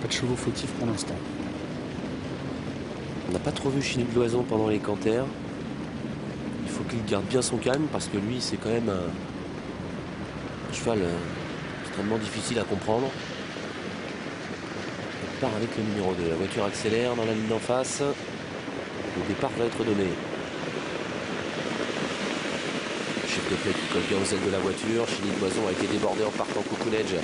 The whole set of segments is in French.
Pas de chevaux fautifs pour l'instant. On n'a pas trop vu Chinook Loison pendant les canters. Il faut qu'il garde bien son calme parce que lui, c'est quand même un cheval extrêmement difficile à comprendre. Il part avec le numéro 2. La voiture accélère dans la ligne d'en face. Le départ va être donné. Le chef de plaie qui colle bien aux ailes de la voiture. Chinook Loison a été débordé en partant Cocoon Edge.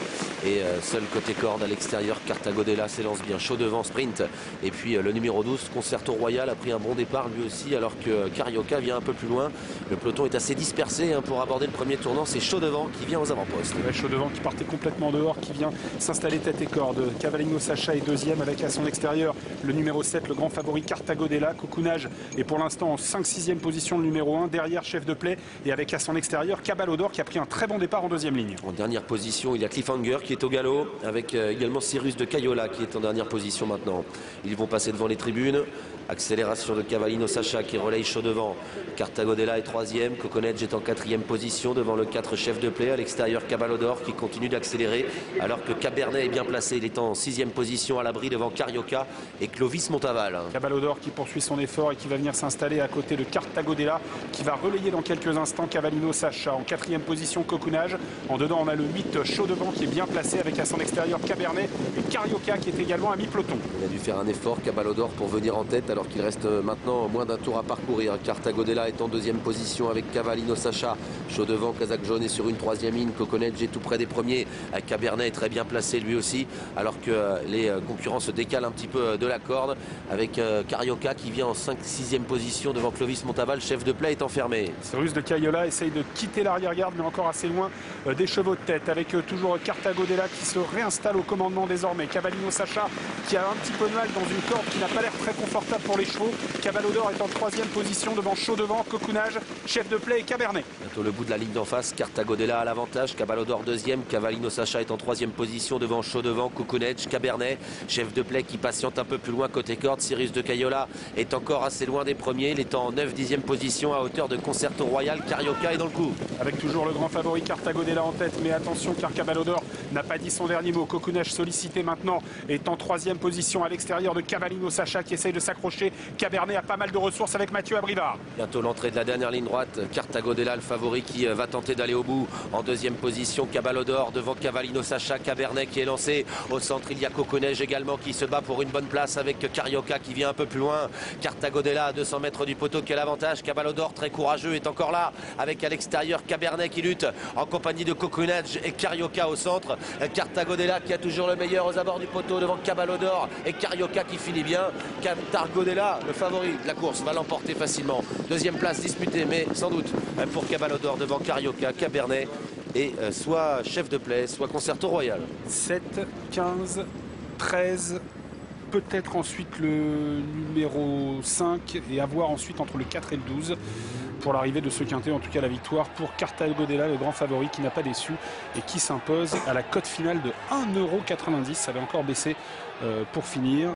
Et seul côté corde à l'extérieur, Cartago Della s'élance bien chaud devant, sprint. Et puis le numéro 12, Concerto Royal, a pris un bon départ lui aussi, alors que Carioca vient un peu plus loin. Le peloton est assez dispersé pour aborder le premier tournant. C'est Chaud Devant qui vient aux avant-postes. Ouais, Chaud Devant qui partait complètement dehors, qui vient s'installer tête et corde. Cavallino Sacha est deuxième avec à son extérieur le numéro 7, le grand favori Cartago Della. Cocoonage est pour l'instant en 5-6e position, le numéro 1, derrière Chef de Plaie. Et avec à son extérieur Cabalodor qui a pris un très bon départ en deuxième ligne. En dernière position, il y a Cliffhanger qui est au galop, avec également Cyrus de Cayola qui est en dernière position maintenant. Ils vont passer devant les tribunes. Accélération de Cavallino Sacha qui relaye Chaud Devant. Cartago Della est troisième. Cocoon Edge est en 4e position devant le 4 Chef de Plaie. À l'extérieur, Cabalodor qui continue d'accélérer alors que Cabernet est bien placé. Il est en 6e position à l'abri devant Carioca et Clovis Montaval. Cabalodor qui poursuit son effort et qui va venir s'installer à côté de Cartago Della qui va relayer dans quelques instants Cavallino Sacha. En 4e position, Cocoonage. En dedans, on a le 8 Chaud Devant qui est bien placé avec à son extérieur Cabernet et Carioca qui est également à mi-peloton. Il a dû faire un effort, Cabalodor, pour venir en tête alors qu'il reste maintenant moins d'un tour à parcourir. Cartago Della est en 2e position avec Cavallino Sacha. Chaud Devant, Kazakh Jaune est sur une 3e ligne. Cocoon Edge est tout près des premiers. Cabernet est très bien placé lui aussi alors que les concurrents se décalent un petit peu de la corde avec Carioca qui vient en 5-6e position devant Clovis Montaval. Chef de Plaie est enfermé. Cyrus de Cayola essaye de quitter l'arrière-garde mais encore assez loin des chevaux de tête avec toujours Cartago Della qui se réinstalle au commandement désormais. Cavallino Sacha qui a un petit peu de mal dans une corde qui n'a pas l'air très confortable pour les chevaux. Cabalodor est en 3e position devant Chaud Devant, Cocoonage, Chef de Plaie et Cabernet. Bientôt le bout de la ligne d'en face, Cartago Della à l'avantage, Cabalodor 2e, Cavallino Sacha est en 3e position devant Chaud Devant, Cocoon Edge, Cabernet, Chef de Plaie qui patiente un peu plus loin côté corde. Cyrus de Cayola est encore assez loin des premiers, il est en 9-10e position à hauteur de Concerto Royal. Carioca est dans le coup. Avec toujours le grand favori Cartago Della en tête, mais attention car Cabalodor n'a pas dit son dernier mot. Cocoonage sollicité maintenant est en 3e position à l'extérieur de Cavallino Sacha qui essaye de s'accrocher. Cabernet a pas mal de ressources avec Mathieu Abrivard. Bientôt l'entrée de la dernière ligne droite, Cartago Della le favori qui va tenter d'aller au bout. En 2e position, Cabalodor devant Cavallino Sacha, Cabernet qui est lancé. Au centre, il y a Cocoon Edge également qui se bat pour une bonne place avec Carioca qui vient un peu plus loin. Cartago Della à 200 mètres du poteau qui a l'avantage. Cabalodor très courageux est encore là avec à l'extérieur Cabernet qui lutte en compagnie de Cocoon Edge et Carioca au centre. Cartago Della qui a toujours le meilleur aux abords du poteau devant Cabalodor et Carioca qui finit bien. Cartago Della, le favori de la course, va l'emporter facilement. 2e place disputée, mais sans doute pour Cabalodor devant Carioca, Cabernet et soit Chef de Plaie, soit Concerto Royal. 7, 15, 13, peut-être ensuite le numéro 5 et à voir ensuite entre le 4 et le 12 pour l'arrivée de ce quintet. En tout cas, la victoire pour Cartago Della, le grand favori qui n'a pas déçu et qui s'impose à la cote finale de 1,90 €. Ça va encore baisser pour finir.